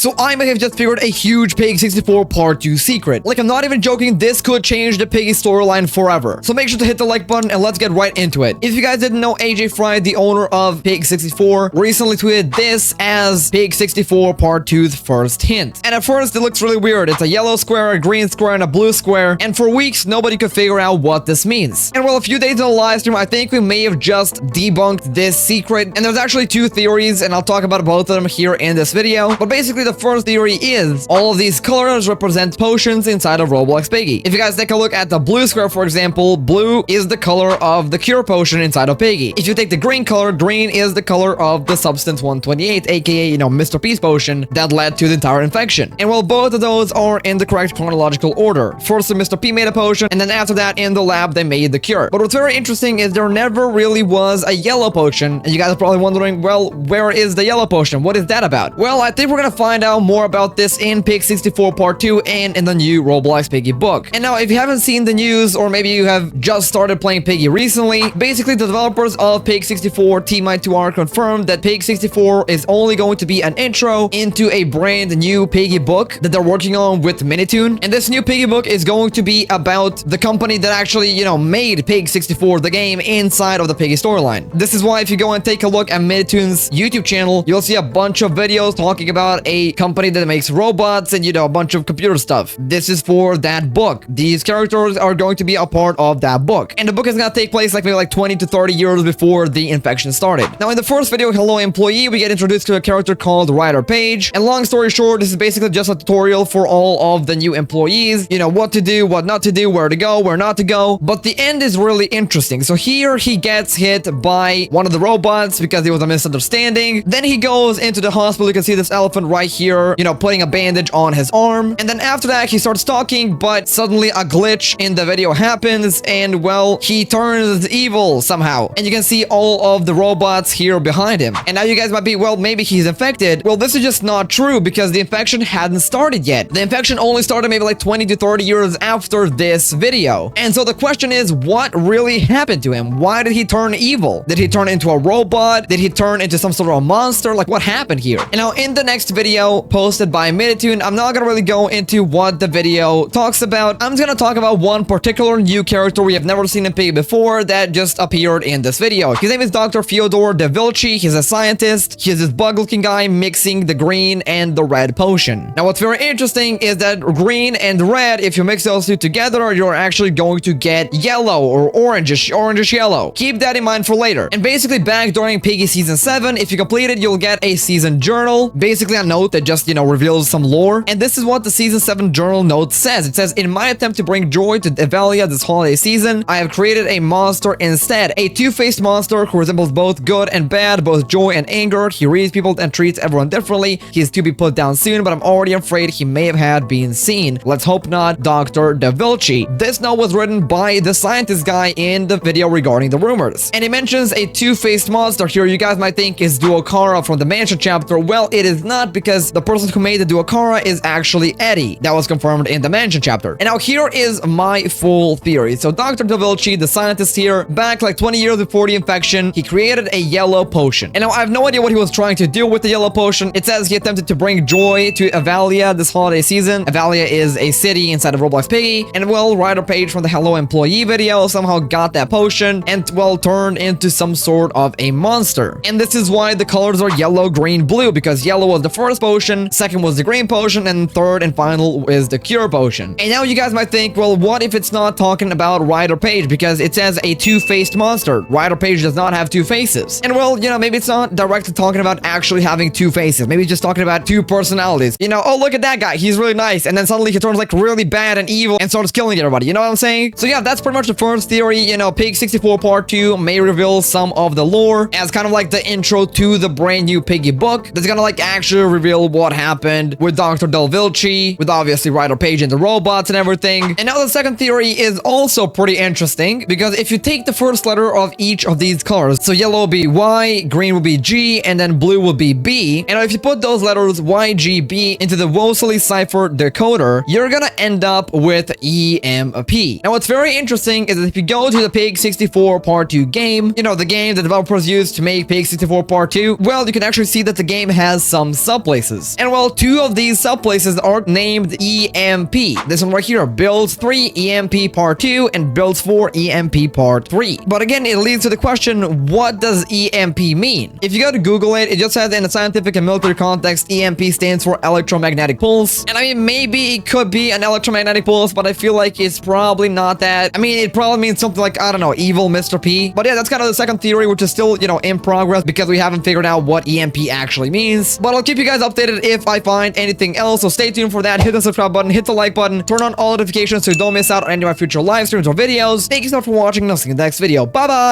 So I may have just figured a huge Piggy 64 Part 2 secret. Like, I'm not even joking, this could change the Piggy storyline forever. So make sure to hit the like button and let's get right into it. If you guys didn't know, AJ Fry, the owner of Pig 64, recently tweeted this as Pig 64 Part 2's first hint. And at first, it looks really weird. It's a yellow square, a green square, and a blue square. And for weeks, nobody could figure out what this means. And well, a few days in the live stream, I think we may have just debunked this secret. And there's actually two theories, and I'll talk about both of them here in this video. But basically, the first theory is all of these colors represent potions inside of Roblox Piggy. If you guys take a look at the blue square, for example, blue is the color of the cure potion inside of Piggy. If you take the green color, green is the color of the substance 128, aka, Mr. Peace potion that led to the entire infection. And well, both of those are in the correct chronological order. First, Mr. P made a potion, and then after that, in the lab, they made the cure. But what's very interesting is there never really was a yellow potion, and you guys are probably wondering, well, where is the yellow potion? What is that about? Well, I think we're gonna find out more about this in Pig 64 Part 2 and in the new Roblox Piggy book. And now, if you haven't seen the news, or maybe you have just started playing Piggy recently, basically the developers of Pig 64 Team2R confirmed that Pig 64 is only going to be an intro into a brand new Piggy book that they're working on with Minitoon. And this new Piggy book is going to be about the company that actually, made Pig 64, the game, inside of the Piggy storyline. This is why if you go and take a look at Minitoon's YouTube channel, you'll see a bunch of videos talking about a company that makes robots and, a bunch of computer stuff. This is for that book. These characters are going to be a part of that book. And the book is going to take place maybe 20 to 30 years before the infection started. Now, in the first video, Hello Employee, we get introduced to a character called Ryder Page. And long story short, this is basically just a tutorial for all of the new employees. What to do, what not to do, where to go, where not to go. But the end is really interesting. So here he gets hit by one of the robots because it was a misunderstanding. Then he goes into the hospital. You can see this elephant right here, putting a bandage on his arm. And then after that, he starts talking, but suddenly a glitch in the video happens. And well, he turns evil somehow. And you can see all of the robots here behind him. And now you guys might be, well, maybe he's infected. Well, this is just not true because the infection hadn't started yet. The infection only started maybe 20 to 30 years after this video. And so the question is, what really happened to him? Why did he turn evil? Did he turn into a robot? Did he turn into some sort of a monster? Like, what happened here? And now in the next video posted by Minitoon, I'm not gonna really go into what the video talks about. I'm just gonna talk about one particular new character we have never seen in Piggy before that just appeared in this video. His name is Dr. Fyodor DeVilchi. He's a scientist. He's this bug-looking guy mixing the green and the red potion. Now, what's very interesting is that green and red, if you mix those two together, you're actually going to get yellow or orangish yellow. Keep that in mind for later. And basically, back during Piggy Season 7, if you complete it, you'll get a season journal. Basically, a note that just, reveals some lore. And this is what the Season 7 journal note says. It says, in my attempt to bring joy to Evalia this holiday season, I have created a monster instead. A two-faced monster who resembles both good and bad, both joy and anger. He reads people and treats everyone differently. He is to be put down soon, but I'm already afraid he may have had been seen. Let's hope not, Dr. DeVilchi. This note was written by the scientist guy in the video regarding the rumors. And he mentions a two-faced monster here. You guys might think is Duokara from the Mansion chapter. Well, it is not, because the person who made the Duokara is actually Eddie. That was confirmed in the Mansion chapter. And now here is my full theory. So Dr. DeVilchi, the scientist here, back 20 years before the infection, he created a yellow potion. And now I have no idea what he was trying to do with the yellow potion. It says he attempted to bring joy to Evalia this holiday season. Evalia is a city inside of Roblox Piggy. And well, Ryder Page from the Hello Employee video somehow got that potion and well turned into some sort of a monster. And this is why the colors are yellow, green, blue, because yellow was the first potion, second was the green potion, and third and final is the cure potion. And now you guys might think, well, what if it's not talking about Ryder Page, because it says a two-faced monster. Ryder Page does not have two faces. And well, maybe it's not directly talking about actually having two faces. Maybe just talking about two personalities. Oh, look at that guy, he's really nice, and then suddenly he turns really bad and evil and starts killing everybody. You know what I'm saying? So yeah, that's pretty much the first theory. Pig 64 Part 2 may reveal some of the lore as kind of the intro to the brand new Piggy book that's gonna actually reveal what happened with Dr. DeVilchi, with obviously Ryder Page and the robots and everything. And now the second theory is also pretty interesting, because if you take the first letter of each of these colors, so yellow will be Y, green will be G, and then blue will be B, and if you put those letters Y, G, B into the Wolseley cipher decoder, you're gonna end up with EMP. Now what's very interesting is that if you go to the Pig 64 Part 2 game, the game the developers used to make Pig 64 Part 2, well, you can actually see that the game has some subplaces. places. And well, 2 of these sub places are named EMP. This one right here, Builds 3 EMP Part 2 and Builds 4 EMP Part 3. But again, it leads to the question, what does EMP mean? If you go to Google it, it just says in a scientific and military context, EMP stands for electromagnetic pulse. And I mean, maybe it could be an electromagnetic pulse, but I feel like it's probably not that. I mean, it probably means something like, I don't know, evil Mr. P. But yeah, that's kind of the second theory, which is still, you know, in progress because we haven't figured out what EMP actually means. But I'll keep you guys updated if I find anything else. So stay tuned for that. Hit the subscribe button, hit the like button, turn on all notifications so you don't miss out on any of my future live streams or videos. Thank you so much for watching, and I'll see you in the next video. Bye-bye!